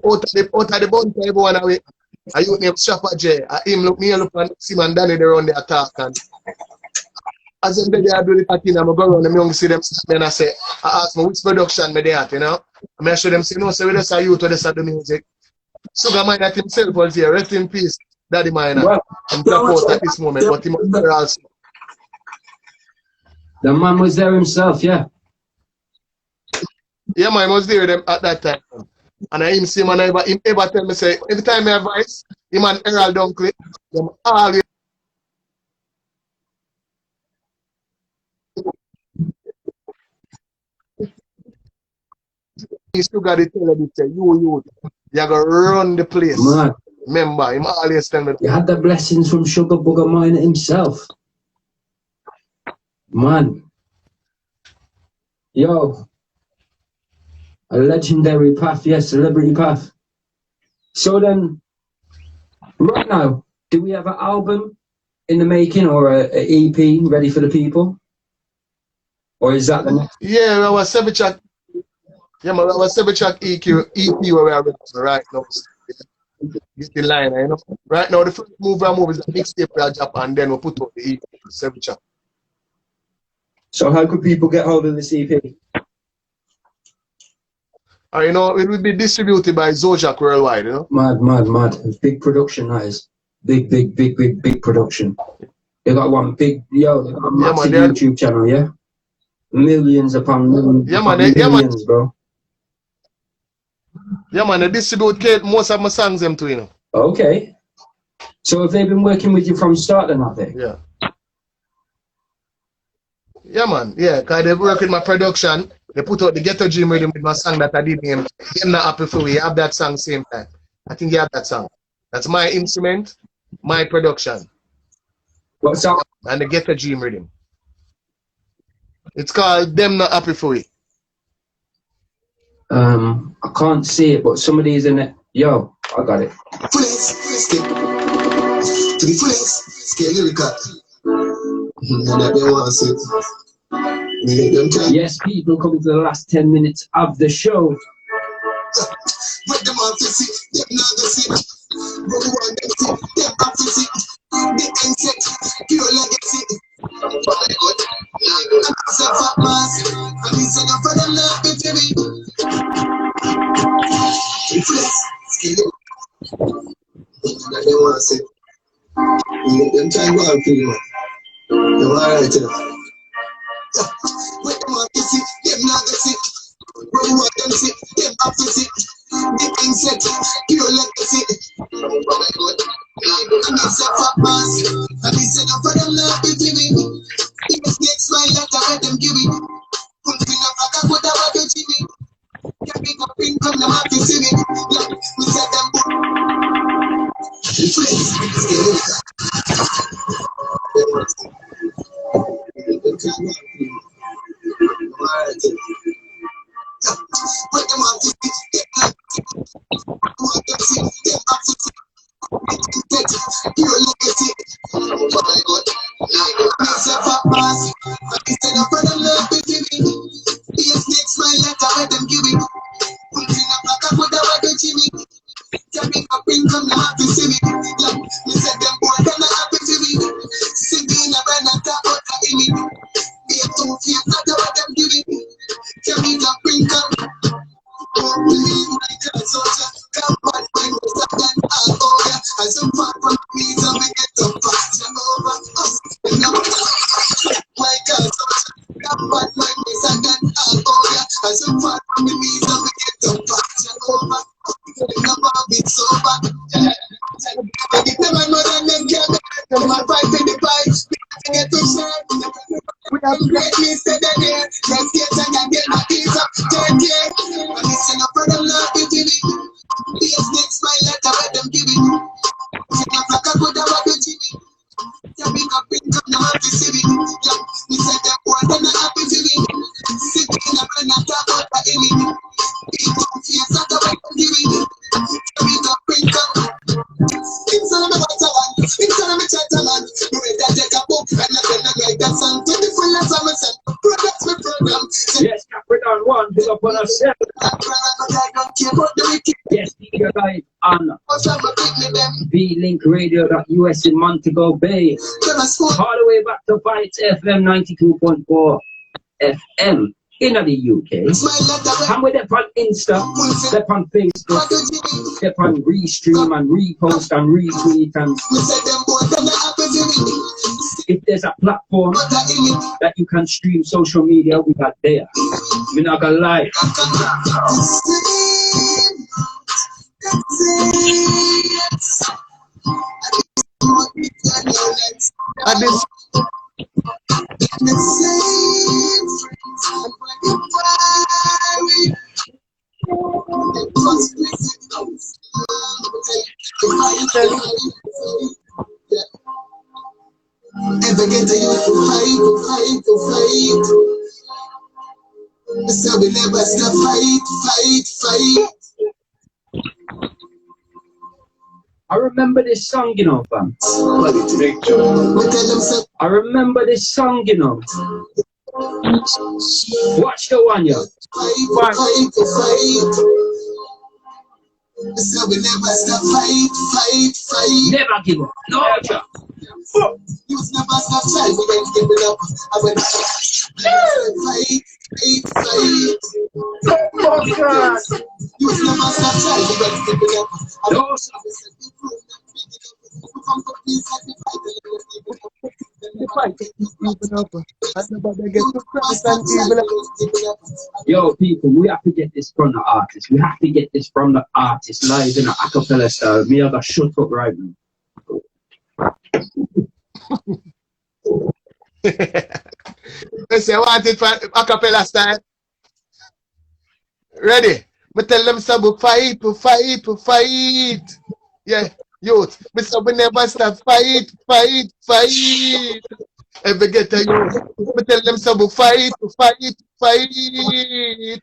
out of the bunch, everyone away. I use name Shopper J. I him look me look and see man Danny there on the attack and as them they do the party, I'm go around them young see them and I say, I ask me which production me they at, you know. I show them say no, so we just are you to the the music. Sugar Miner himself was here, rest in peace, Daddy Miner. Well, and drop out at this moment, but he was there also. The man was there himself, yeah. Yeah, man was there at that time. And I see man him ever tell me say every time I have voice, him and Errol Dunkley, them always he still got to tell him say you gotta run the place. Man. Remember, him always tell me. You had the blessings from Sugar Booger Miner himself. Man. Yo. A legendary path, yes, celebrity path. So then, right now, do we have an album in the making or an EP ready for the people? Or is that the next? Yeah, we have a 7-track. Yeah, man, we have a 7-track EP where we are right now. Get the line, you know. Right now, the first move is a mixtape we drop and then we put out the EP, 7-track. So how could people get hold of this EP? You know, it will be distributed by Zojak worldwide, you know. Mad. It's big production, that is. Big production. They got one big, they got a massive YouTube channel, yeah? Millions upon millions, bro. Yeah, man, they distribute most of my songs them too, you know. Okay. So have they been working with you from start then, have they? Yeah. Yeah, man. Yeah, because they work with my production. They put out the Ghetto Dream Rhythm with my song that I did name. I'm not happy for we have that song same time. I think you have that song. That's my instrument, my production. What's up? And the Ghetto Dream Rhythm. It's called Them Not Happy for We. I can't see it, but somebody's in it. Yo, I got it. Fullest, skip. To the fullest, scale lyrical. And that they want to see. Yes, people, coming to the last 10 minutes of the show. With them off to see, them not the see. But we want them to see, them off to see. The insect, pure legacy. Oh my God. I'm so fat mass. And he's saying for them not be to me. Fullest, scale lyrical. That they want to see. Them try to go out for you. They're alright, you know. What them want to see, them not to see. What you want them to see, them have to see. The insect, pure legacy. Oh my God. And it's a fat mass. And it's enough for them not to give it. If it's next smile, that's what them give it. Put me up like a good about the Jimmy. Can't pick up in from the market, see me. Yeah, we said them. Influence, scale it. What them want to see, them not want to see, them have to see. Pure legacy. Oh my God. It's a fat mass. But instead of for them not be giving. Be a snake smile like I let them give it. Put me up like a good about the Jimmy. Can make a pin from the happy see me. Yeah, me said them boy them not happy to me. Singing a band and talk out the image. Be a two face not about them giving. Can make a pin come. Don't believe my God, soldier. Come back when we start and all over. As a part from me, so we get up fast and over us. And now, my God, soldier. Come back when we start and all over. As a part from me, so we get up fast and over us. And now, I'm sober. I get them and mother and them can't them a fight in the pipes. I get to share. Great Mr. Daniel. Let's get and get my keys up. Turn here. And listen up for them love you give it. Be a snake smile like I let them give it. Sing up like a good about the Jimmy. Can make a pink up the happy city. Yeah, we said them boy they're not happy to me. Sitting up and I talk about the image. Be a face like I let them give it. Can make a pink up. It's all about talent. It's all about talent. You read that take a book and I tell them like that song. To the fullest of myself. Products my program. Yes, Capricorn 1, big up on ourselves. Yes, DJ Live on B-Link-Radio.us in Montego Bay. All the way back to Bites FM 92.4 FM in the UK. And we're up on Insta, step on Facebook, step on Restream and Repost and Retweet. And if there's a platform that you can stream social media, we got there. We're not gonna lie. And this Ever get to you to fight. So we never stop fight. I remember this song, you know, fam. I remember this song, you know. Watch the one, yo. Fight. So we never stop fight. Never give up. No, job. You never stop fight. We ain't giving up. I went fight. Oh God. You never stop fight. We ain't giving up. No, yo, people, we have to get this from the artist. We have to get this from the artist live in an acapella style. Me, I got shut up right now. They say, I want it for a cappella style. Ready? Me tell them, so fight. Yeah, youth. Me say, we never stop fight. Ever get a youth? Me tell them, so fight.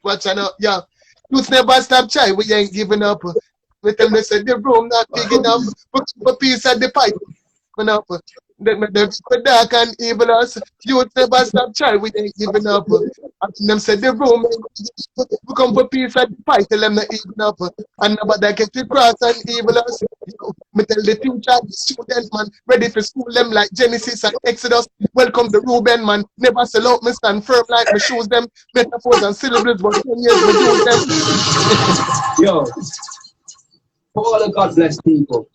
Watch out, yeah. Youth never stop try. We ain't giving up. Me tell them, they say, the room not big enough. Put a piece of the pipe. Up. The dark and evil us. Youth never stop try. We ain't giving up. And them said the room. We come for peace and fight. Tell them not even up. And nobody get to cross and evil us. Me tell the teacher, the student man, ready for school them like Genesis and Exodus. Welcome the Reuben man. Never sell out me stand firm like me shoes them. Metaphors and syllables, but 10 years we use them. Yo, all the God bless people.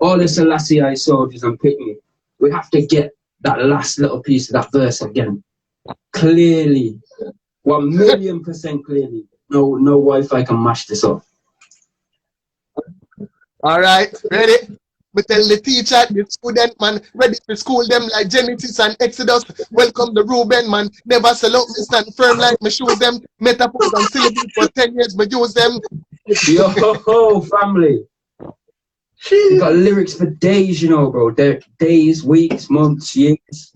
All the Selassie soldiers and pygmy, we have to get that last little piece of that verse again. Clearly, 1,000,000% clearly. No Wi-Fi can mash this up. All right, ready? We tell the teacher, the student man, ready for school them like Genesis and Exodus. Welcome the Reuben man. Never sell out me stand firm like me shoes them. Metaphors and syllables for 10 years me use them. Yo, family. You got lyrics for days, you know, bro. Days, weeks, months, years.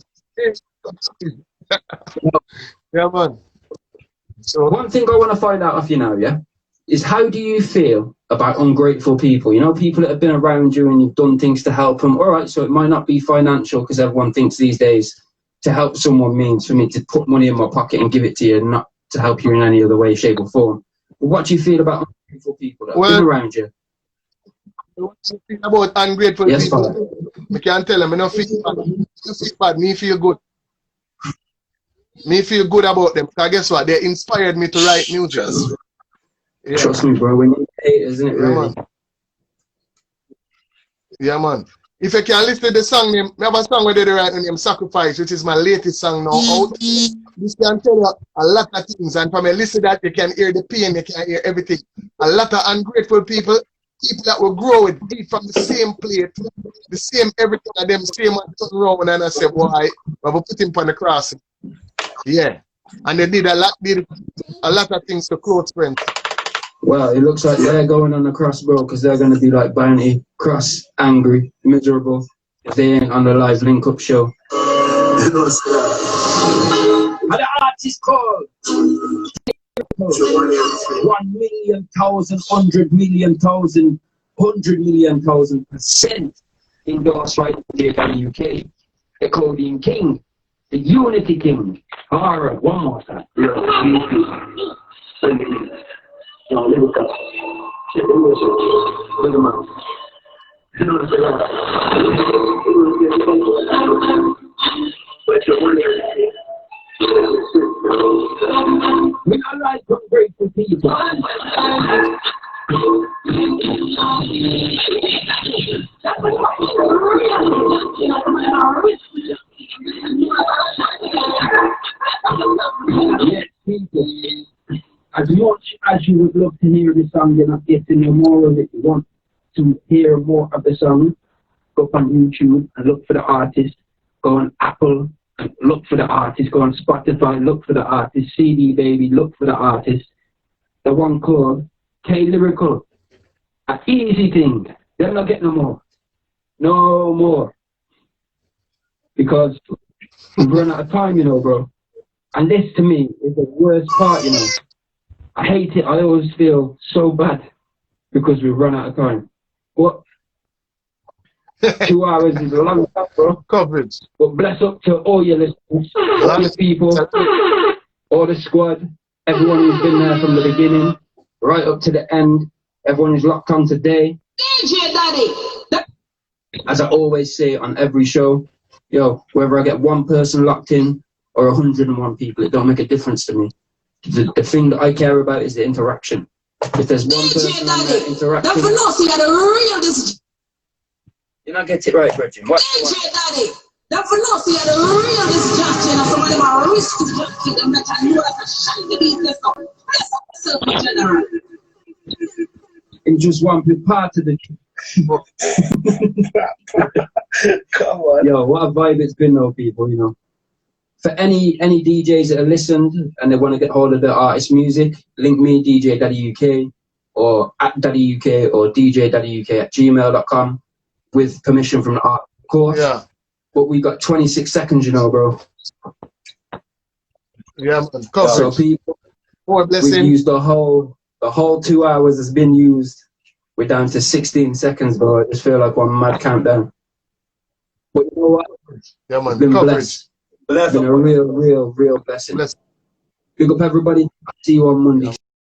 Yeah, man. So one thing I want to find out of you now, yeah, is how do you feel about ungrateful people? You know, people that have been around you and you've done things to help them. All right, so it might not be financial because everyone thinks these days to help someone means for me to put money in my pocket and give it to you, not to help you in any other way, shape or form. But what do you feel about ungrateful people that have been around you? What you feel about ungrateful yes, people? Father. I can't tell them, I don't feel bad. Me feel good. Me feel good about them. Because guess what? They inspired me to write music. Yeah. Trust me, bro. We need haters, isn't it, really? Man. Yeah, man. If you can listen to the song name, I have a song where they write the name Sacrifice, which is my latest song now out. This can tell you a lot of things. And from a listen to that, you can hear the pain, you can hear everything. A lot of ungrateful people that will grow with, eat from the same plate, the same everything of them, same one turn around and I say, why? I will put him on the cross. Yeah. And they did a lot of things to close friends. Well, it looks like they're going on the cross, bro, because they're going to be like Bounty, cross, angry, miserable, if they ain't on the live link-up show. And the artist called 1,000,000,000,000,000,000,000% endorsed right here by the UK. The Codian King, the Unity King. Alright, one more time. We are like ungrateful people. Yes, people. As much as you would love to hear the song, you're not getting no more of it. You want to hear more of the song, go up on YouTube and look for the artist. Go on Apple and look for the artist. Go on Spotify, look for the artist. CD Baby, look for the artist. The one called K Lyrical. An easy thing. They're not getting no more. No more. Because we've run out of time, you know, bro. And this to me is the worst part, you know. I hate it. I always feel so bad because we've run out of time. What? 2 hours is a long time, bro. Coverage. But bless up to all your listeners, all the people, all the squad, everyone who's been there from the beginning, right up to the end. Everyone who's locked on today. DJ Daddy. As I always say on every show, yo, whether I get one person locked in or 101 people, it don't make a difference to me. The thing that I care about is the interaction. If there's one person on that interaction, you not get it right, Bridget. What's the one? Daddy, that for no see the real this judging and somebody my risk to judge them that I know that I shall be business now. General. And just want to be part of the Come on. Yo, what a vibe it's been though, people, you know. For any DJs that have listened and they want to get hold of the artist music, link me, DJ Daddy UK, or at Daddy UK, or djdaddyuk@gmail.com, with permission from the art, of course. Yeah. But we got 26 seconds, you know, bro. Yeah, man. So Coverage. people, More we've blessing. used the whole 2 hours has been used. We're down to 16 seconds, bro. I just feel like one mad countdown. But you know what? Yeah, man. I've been Coverage. blessed. It's been a real blessing. Bless. Big up everybody. See you on Monday.